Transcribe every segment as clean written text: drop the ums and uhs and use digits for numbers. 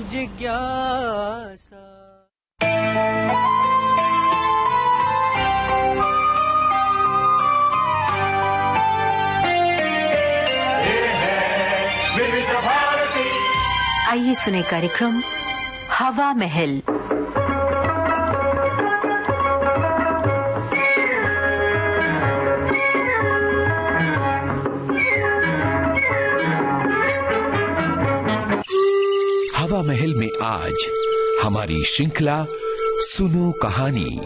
जिज्ञासा। आइए सुने कार्यक्रम हवा महल। हवा महल में आज हमारी श्रृंखला सुनो कहानी।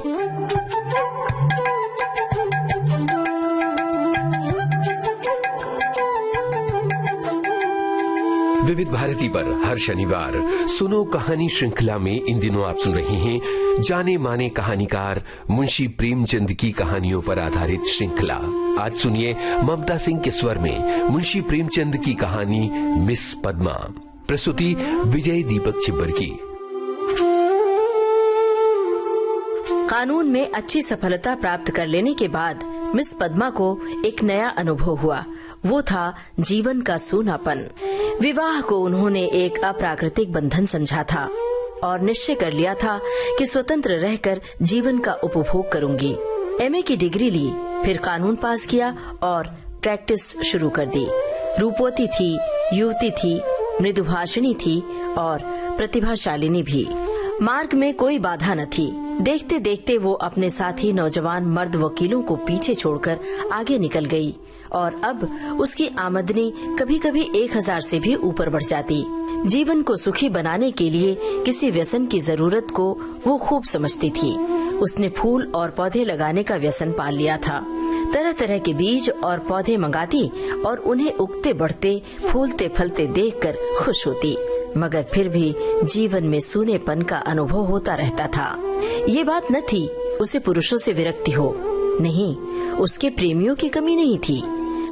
विविध भारती पर हर शनिवार सुनो कहानी श्रृंखला में इन दिनों आप सुन रहे हैं जाने माने कहानीकार मुंशी प्रेमचंद की कहानियों पर आधारित श्रृंखला। आज सुनिए ममता सिंह के स्वर में मुंशी प्रेमचंद की कहानी मिस पद्मा। प्रस्तुति विजय दीपक छिब्बर की। कानून में अच्छी सफलता प्राप्त कर लेने के बाद मिस पद्मा को एक नया अनुभव हुआ। वो था जीवन का सूनापन। विवाह को उन्होंने एक अप्राकृतिक बंधन समझा था और निश्चय कर लिया था कि स्वतंत्र रहकर जीवन का उपभोग करूंगी। एमए की डिग्री ली, फिर कानून पास किया और प्रैक्टिस शुरू कर दी। रूपवती थी, युवती थी, मृदुभाषिणी थी और प्रतिभाशालिनी भी। मार्ग में कोई बाधा न थी। देखते देखते वो अपने साथी नौजवान मर्द वकीलों को पीछे छोड़कर आगे निकल गई और अब उसकी आमदनी कभी कभी 1000 से भी ऊपर बढ़ जाती। जीवन को सुखी बनाने के लिए किसी व्यसन की जरूरत को वो खूब समझती थी। उसने फूल और पौधे लगाने का व्यसन पाल लिया था। तरह तरह के बीज और पौधे मंगाती और उन्हें उगते बढ़ते फूलते फलते देखकर खुश होती, मगर फिर भी जीवन में सूनेपन का अनुभव होता रहता था। ये बात न थी उसे पुरुषों से विरक्ति हो, नहीं, उसके प्रेमियों की कमी नहीं थी।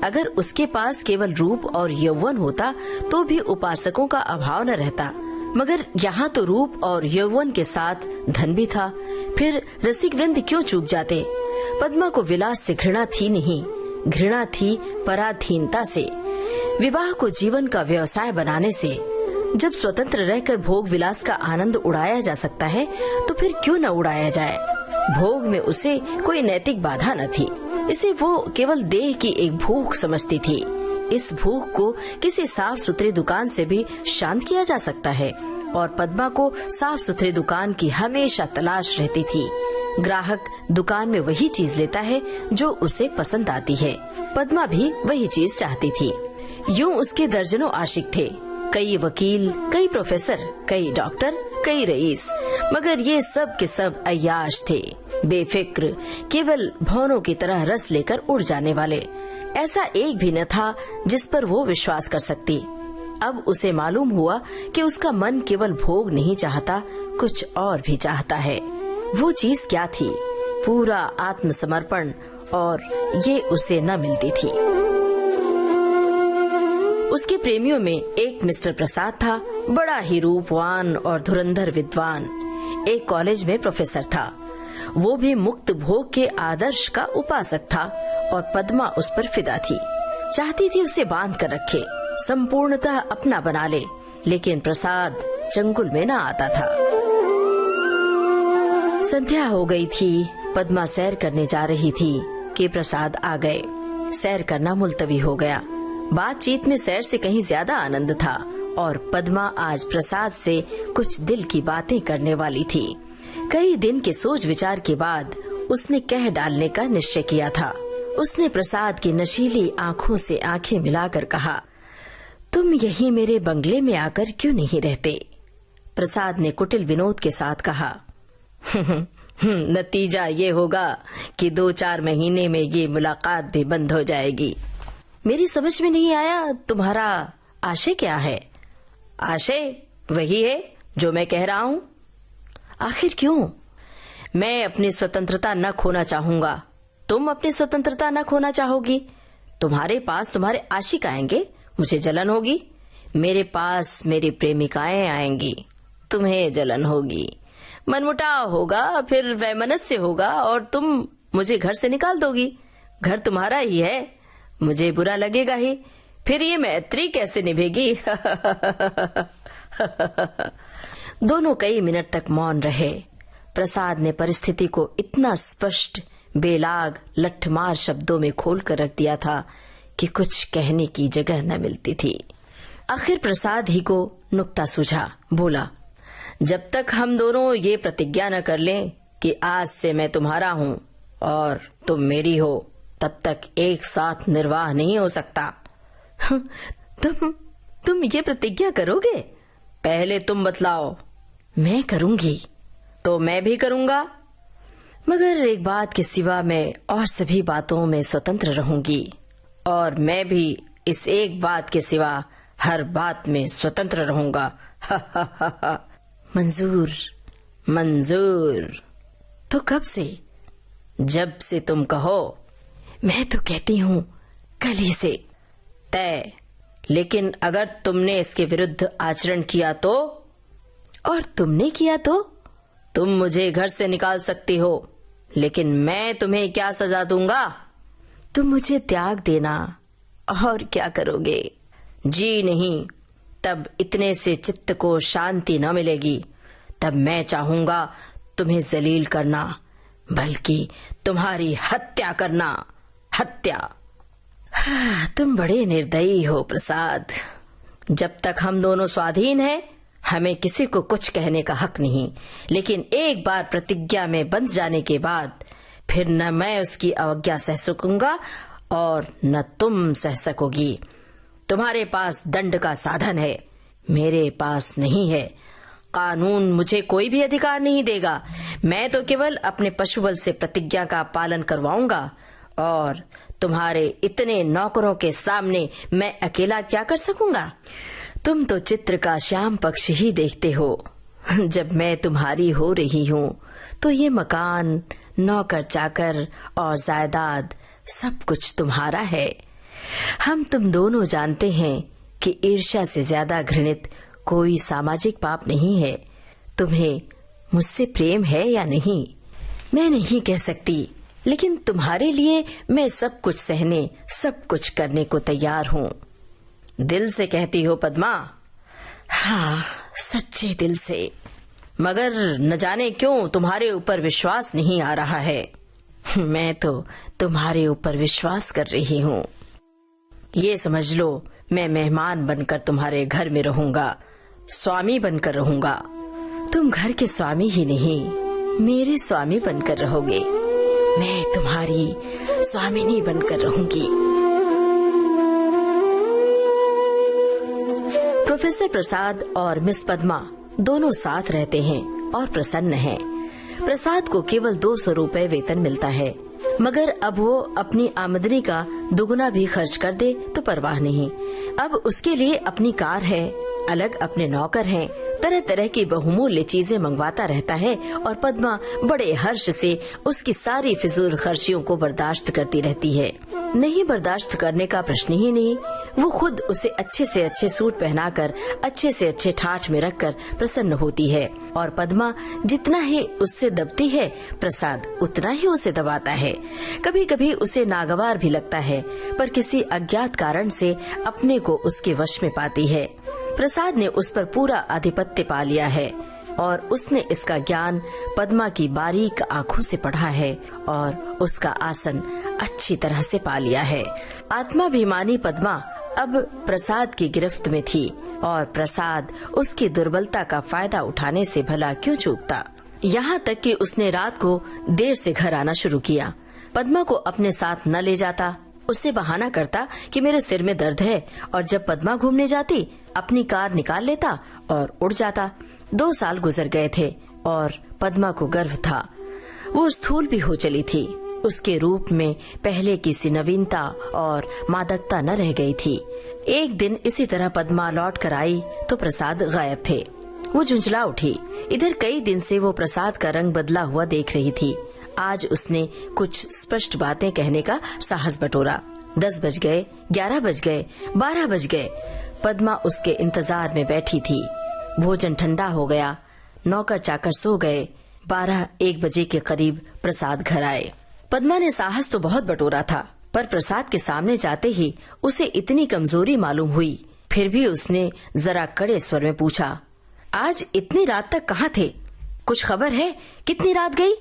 अगर उसके पास केवल रूप और यौवन होता तो भी उपासकों का अभाव न रहता, मगर यहाँ तो रूप और यौवन के साथ धन भी था। फिर रसिक वृंद क्यों चूक जाते। पद्मा को विलास से घृणा थी नहीं, घृणा थी पराधीनता से, विवाह को जीवन का व्यवसाय बनाने से। जब स्वतंत्र रहकर भोग विलास का आनंद उड़ाया जा सकता है तो फिर क्यों न उड़ाया जाए। भोग में उसे कोई नैतिक बाधा न थी। इसे वो केवल देह की एक भूख समझती थी। इस भूख को किसी साफ सुथरी दुकान से भी शांत किया जा सकता है और पद्मा को साफ सुथरी दुकान की हमेशा तलाश रहती थी। ग्राहक दुकान में वही चीज लेता है जो उसे पसंद आती है। पद्मा भी वही चीज चाहती थी। यूं उसके दर्जनों आशिक थे, कई वकील, कई प्रोफेसर, कई डॉक्टर, कई रईस, मगर ये सब के सब अय्याश थे, बेफिक्र, केवल भौरों की तरह रस लेकर उड़ जाने वाले। ऐसा एक भी न था जिस पर वो विश्वास कर सकती। अब उसे मालूम हुआ कि उसका मन केवल भोग नहीं चाहता, कुछ और भी चाहता है। वो चीज क्या थी? पूरा आत्मसमर्पण, और ये उसे न मिलती थी। उसके प्रेमियों में एक मिस्टर प्रसाद था, बड़ा ही रूपवान और धुरंधर विद्वान। एक कॉलेज में प्रोफेसर था। वो भी मुक्त भोग के आदर्श का उपासक था और पद्मा उस पर फिदा थी। चाहती थी उसे बांध कर रखे, संपूर्णतः अपना बना ले, लेकिन प्रसाद चंगुल में न आता था। संध्या हो गई थी। पद्मा सैर करने जा रही थी कि प्रसाद आ गए। सैर करना मुलतवी हो गया। बातचीत में सैर से कहीं ज्यादा आनंद था और पद्मा आज प्रसाद से कुछ दिल की बातें करने वाली थी। कई दिन के सोच विचार के बाद उसने कह डालने का निश्चय किया था। उसने प्रसाद की नशीली आंखों से आंखें मिलाकर कहा, तुम यहीं मेरे बंगले में आकर क्यों नहीं रहते? प्रसाद ने कुटिल विनोद के साथ कहा, नतीजा ये होगा कि 2-4 महीने में ये मुलाकात भी बंद हो जाएगी। मेरी समझ में नहीं आया, तुम्हारा आशय क्या है? आशय वही है जो मैं कह रहा हूँ। आखिर क्यों? मैं अपनी स्वतंत्रता न खोना चाहूंगा, तुम अपनी स्वतंत्रता न खोना चाहोगी। तुम्हारे पास तुम्हारे आशिक आएंगे, मुझे जलन होगी। मेरे पास मेरी प्रेमिकाएं आएंगी, तुम्हें जलन होगी। मनमुटाव होगा, फिर वैमनस्य होगा और तुम मुझे घर से निकाल दोगी। घर तुम्हारा ही है, मुझे बुरा लगेगा ही, फिर ये मैत्री कैसे निभेगी? दोनों कई मिनट तक मौन रहे। प्रसाद ने परिस्थिति को इतना स्पष्ट, बेलाग, लठमार शब्दों में खोल कर रख दिया था कि कुछ कहने की जगह न मिलती थी। आखिर प्रसाद ही को नुक्ता सूझा। बोला, जब तक हम दोनों ये प्रतिज्ञा न कर लें कि आज से मैं तुम्हारा हूँ और तुम मेरी हो, तब तक एक साथ निर्वाह नहीं हो सकता। तुम ये प्रतिज्ञा करोगे? पहले तुम बतलाओ। मैं करूंगी तो मैं भी करूंगा, मगर एक बात के सिवा मैं और सभी बातों में स्वतंत्र रहूंगी, और मैं भी इस एक बात के सिवा हर बात में स्वतंत्र रहूंगा। मंजूर, मंजूर। तो कब से? जब से तुम कहो। मैं तो कहती हूँ कल ही से। तय। लेकिन अगर तुमने इसके विरुद्ध आचरण किया तो? और तुमने किया तो? तुम मुझे घर से निकाल सकती हो, लेकिन मैं तुम्हें क्या सजा दूंगा? तुम मुझे त्याग देना, और क्या करोगे? जी नहीं, तब इतने से चित्त को शांति न मिलेगी। तब मैं चाहूंगा तुम्हें जलील करना, बल्कि तुम्हारी हत्या करना। हत्या। तुम बड़े निर्दयी हो प्रसाद। जब तक हम दोनों स्वाधीन हैं, हमें किसी को कुछ कहने का हक नहीं, लेकिन एक बार प्रतिज्ञा में बंध जाने के बाद फिर न मैं उसकी अवज्ञा सह सकूंगा और न तुम सह सकोगी। तुम्हारे पास दंड का साधन है, मेरे पास नहीं है। कानून मुझे कोई भी अधिकार नहीं देगा। मैं तो केवल अपने पशुबल से प्रतिज्ञा का पालन करवाऊंगा, और तुम्हारे इतने नौकरों के सामने मैं अकेला क्या कर सकूंगा? तुम तो चित्र का श्याम पक्ष ही देखते हो। जब मैं तुम्हारी हो रही हूँ तो ये मकान, नौकर चाकर और जायदाद सब कुछ तुम्हारा है। हम तुम दोनों जानते हैं कि ईर्ष्या से ज्यादा घृणित कोई सामाजिक पाप नहीं है। तुम्हें मुझसे प्रेम है या नहीं, मैं नहीं कह सकती, लेकिन तुम्हारे लिए मैं सब कुछ सहने, सब कुछ करने को तैयार हूँ। दिल से कहती हो पद्मा? हाँ, सच्चे दिल से। मगर न जाने क्यों तुम्हारे ऊपर विश्वास नहीं आ रहा है। मैं तो तुम्हारे ऊपर विश्वास कर रही हूँ। ये समझ लो, मैं मेहमान बनकर तुम्हारे घर में रहूंगा, स्वामी बनकर रहूंगा। तुम घर के स्वामी ही नहीं, मेरे स्वामी बनकर रहोगे। मैं तुम्हारी स्वामिनी बनकर रहूंगी। प्रोफेसर प्रसाद और मिस पद्मा दोनों साथ रहते हैं और प्रसन्न हैं। प्रसाद को केवल 200 रुपए वेतन मिलता है, मगर अब वो अपनी आमदनी का दुगुना भी खर्च कर दे तो परवाह नहीं। अब उसके लिए अपनी कार है, अलग अपने नौकर हैं, तरह तरह की बहुमूल्य चीजें मंगवाता रहता है, और पद्मा बड़े हर्ष से उसकी सारी फिजूल खर्चियों को बर्दाश्त करती रहती है। नहीं बर्दाश्त करने का प्रश्न ही नहीं। वो खुद उसे अच्छे से अच्छे सूट पहनाकर, अच्छे से अच्छे ठाठ में रखकर प्रसन्न होती है, और पद्मा जितना ही उससे दबती है, प्रसाद उतना ही उसे दबाता है। कभी कभी उसे नागवार भी लगता है, पर किसी अज्ञात कारण से अपने को उसके वश में पाती है। प्रसाद ने उस पर पूरा आधिपत्य पा लिया है, और उसने इसका ज्ञान पद्मा की बारीक आंखों से पढ़ा है और उसका आसन अच्छी तरह से पा लिया है। आत्माभिमानी पद्मा अब प्रसाद की गिरफ्त में थी, और प्रसाद उसकी दुर्बलता का फायदा उठाने से भला क्यों चूकता। यहाँ तक कि उसने रात को देर से घर आना शुरू किया। पद्मा को अपने साथ न ले जाता, उससे बहाना करता कि मेरे सिर में दर्द है, और जब पद्मा घूमने जाती अपनी कार निकाल लेता और उड़ जाता। 2 साल गुजर गए थे और पद्मा को गर्व था। वो स्थूल भी हो चली थी। उसके रूप में पहले की सी नवीनता और मादकता न रह गई थी। एक दिन इसी तरह पद्मा लौट कर आई तो प्रसाद गायब थे। वो झुंझला उठी। इधर कई दिन से वो प्रसाद का रंग बदला हुआ देख रही थी। आज उसने कुछ स्पष्ट बातें कहने का साहस बटोरा। 10 बज गए, 11 बज गए, 12 बज गए। पद्मा उसके इंतजार में बैठी थी। भोजन ठंडा हो गया, नौकर चाकर सो गए। 12-1 बजे के करीब प्रसाद घर आए। पद्मा ने साहस तो बहुत बटोरा था, पर प्रसाद के सामने जाते ही उसे इतनी कमजोरी मालूम हुई फिर भी उसने जरा कड़े स्वर में पूछा, आज इतनी रात तक कहाँ थे? कुछ खबर है कितनी रात गई?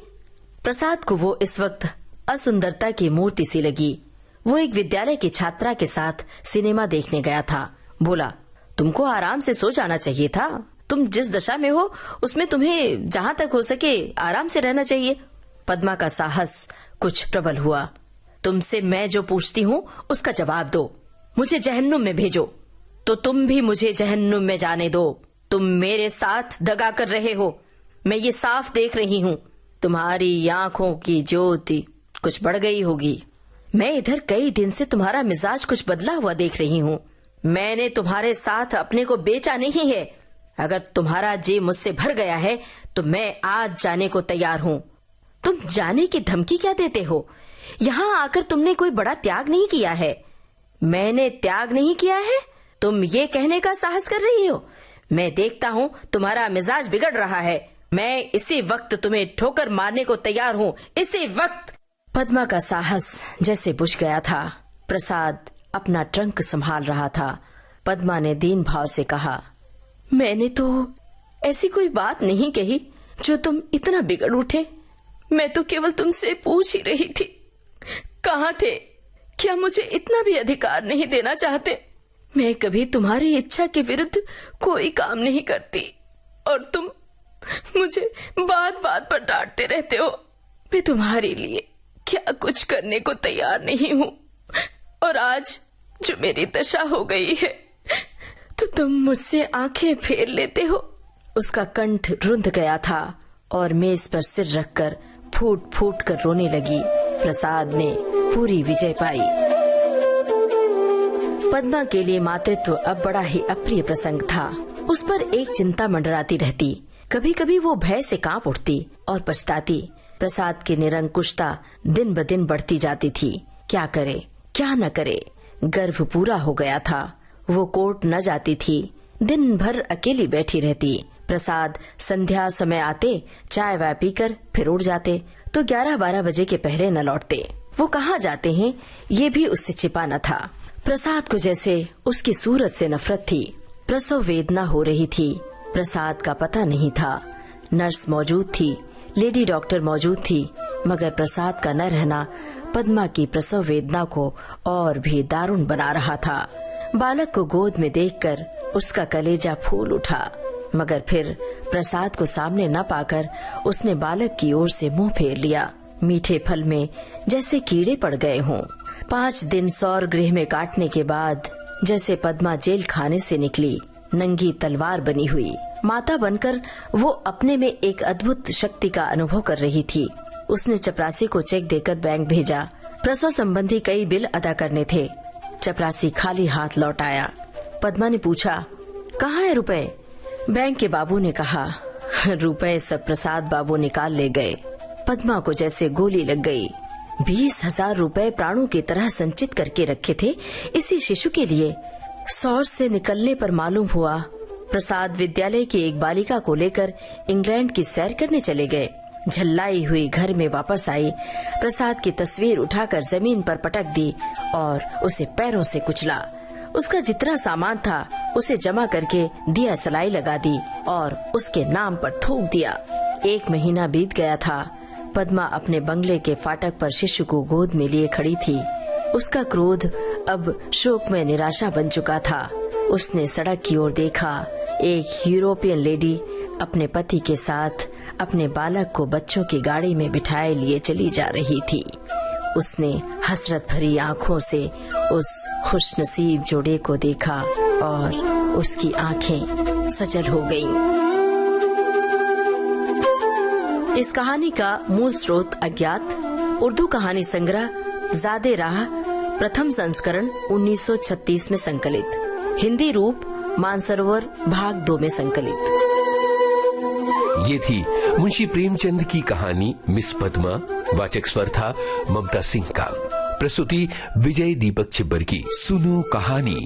प्रसाद को वो इस वक्त असुंदरता की मूर्ति सी लगी। वो एक विद्यालय की छात्रा के साथ सिनेमा देखने गया था। बोला, तुमको आराम से सो जाना चाहिए था। तुम जिस दशा में हो उसमें तुम्हें जहाँ तक हो सके आराम से रहना चाहिए। पद्मा का साहस कुछ प्रबल हुआ। तुमसे मैं जो पूछती हूँ उसका जवाब दो। मुझे जहन्नुम में भेजो तो तुम भी मुझे जहन्नुम में जाने दो। तुम मेरे साथ दगा कर रहे हो, मैं ये साफ देख रही हूँ। तुम्हारी आंखों की ज्योति कुछ बढ़ गई होगी। मैं इधर कई दिन से तुम्हारा मिजाज कुछ बदला हुआ देख रही हूँ। मैंने तुम्हारे साथ अपने को बेचा नहीं है। अगर तुम्हारा जी मुझसे भर गया है तो मैं आज जाने को तैयार हूँ। तुम जाने की धमकी क्या देते हो? यहाँ आकर तुमने कोई बड़ा त्याग नहीं किया है। मैंने त्याग नहीं किया है, तुम ये कहने का साहस कर रही हो? मैं देखता हूँ तुम्हारा मिजाज बिगड़ रहा है। मैं इसी वक्त तुम्हें ठोकर मारने को तैयार हूँ, इसी वक्त। पद्मा का साहस जैसे बुझ गया था। प्रसाद अपना ट्रंक संभाल रहा था। पद्मा ने दीन भाव से कहा, मैंने तो ऐसी कोई बात नहीं कही जो तुम इतना बिगड़ उठे। मैं तो केवल तुमसे पूछ ही रही थी, कहाँ थे? क्या मुझे इतना भी अधिकार नहीं देना चाहते? मैं कभी तुम्हारी इच्छा के विरुद्ध कोई काम नहीं करती और तुम मुझे बात बात पर डांटते रहते हो। मैं तुम्हारे लिए क्या कुछ करने को तैयार नहीं हूँ और आज जो मेरी दशा हो गई है तो तुम मुझसे आंखें फेर लेते हो। उसका कंठ रुंध गया था और मेज पर सिर रखकर फूट फूट कर रोने लगी। प्रसाद ने पूरी विजय पाई। पद्मा के लिए मातृत्व अब बड़ा ही अप्रिय प्रसंग था। उस पर एक चिंता मंडराती रहती। कभी कभी वो भय से कांप उठती और पछताती। प्रसाद की निरंकुशता दिन ब दिन बढ़ती जाती थी। क्या करे क्या न करे। गर्भ पूरा हो गया था। वो कोर्ट न जाती थी। दिन भर अकेली बैठी रहती। प्रसाद संध्या समय आते, चाय वाय पीकर फिर उड़ जाते तो 11-12 बजे के पहले न लौटते। वो कहाँ जाते हैं ये भी उससे छिपा न था। प्रसाद को जैसे उसकी सूरत से नफरत थी। प्रसव वेदना हो रही थी। प्रसाद का पता नहीं था। नर्स मौजूद थी, लेडी डॉक्टर मौजूद थी, मगर प्रसाद का न रहना पद्मा की प्रसव वेदना को और भी दारुण बना रहा था। बालक को गोद में देखकर उसका कलेजा फूल उठा, मगर फिर प्रसाद को सामने न पाकर उसने बालक की ओर से मुंह फेर लिया। मीठे फल में जैसे कीड़े पड़ गए हों। 5 दिन सौर गृह में काटने के बाद जैसे पद्मा जेल खाने से निकली, नंगी तलवार बनी हुई। माता बनकर वो अपने में एक अद्भुत शक्ति का अनुभव कर रही थी। उसने चपरासी को चेक देकर बैंक भेजा। प्रसव संबंधी कई बिल अदा करने थे। चपरासी खाली हाथ लौट आया। पद्मा ने पूछा, कहाँ है रुपए? बैंक के बाबू ने कहा, रुपए सब प्रसाद बाबू निकाल ले गए। पद्मा को जैसे गोली लग गई। 20,000 रुपए प्राणों की तरह संचित करके रखे थे इसी शिशु के लिए। सौर से निकलने पर मालूम हुआ प्रसाद विद्यालय की एक बालिका को लेकर इंग्लैंड की सैर करने चले गए। झल्लाई हुई घर में वापस आई। प्रसाद की तस्वीर उठाकर जमीन पर पटक दी और उसे पैरों से कुचला। उसका जितना सामान था उसे जमा करके दिया सलाई लगा दी और उसके नाम पर थूक दिया। 1 महीना बीत गया था। पद्मा अपने बंगले के फाटक पर शिशु को गोद में लिए खड़ी थी। उसका क्रोध अब शोक में निराशा बन चुका था। उसने सड़क की ओर देखा। एक यूरोपियन लेडी अपने पति के साथ अपने बालक को बच्चों की गाड़ी में बिठाए लिए चली जा रही थी। उसने हसरत भरी आंखों से उस खुशनसीब जोड़े को देखा और उसकी आंखें सजल हो गईं। इस कहानी का मूल स्रोत अज्ञात। उर्दू कहानी संग्रह ज़ादे राह, प्रथम संस्करण 1936 में संकलित। हिंदी रूप मानसरोवर भाग 2 में संकलित। ये थी मुंशी प्रेमचंद की कहानी मिस पद्मा। वाचक स्वर था ममता सिंह का। प्रस्तुति विजय दीपक छिब्बर की। सुनो कहानी।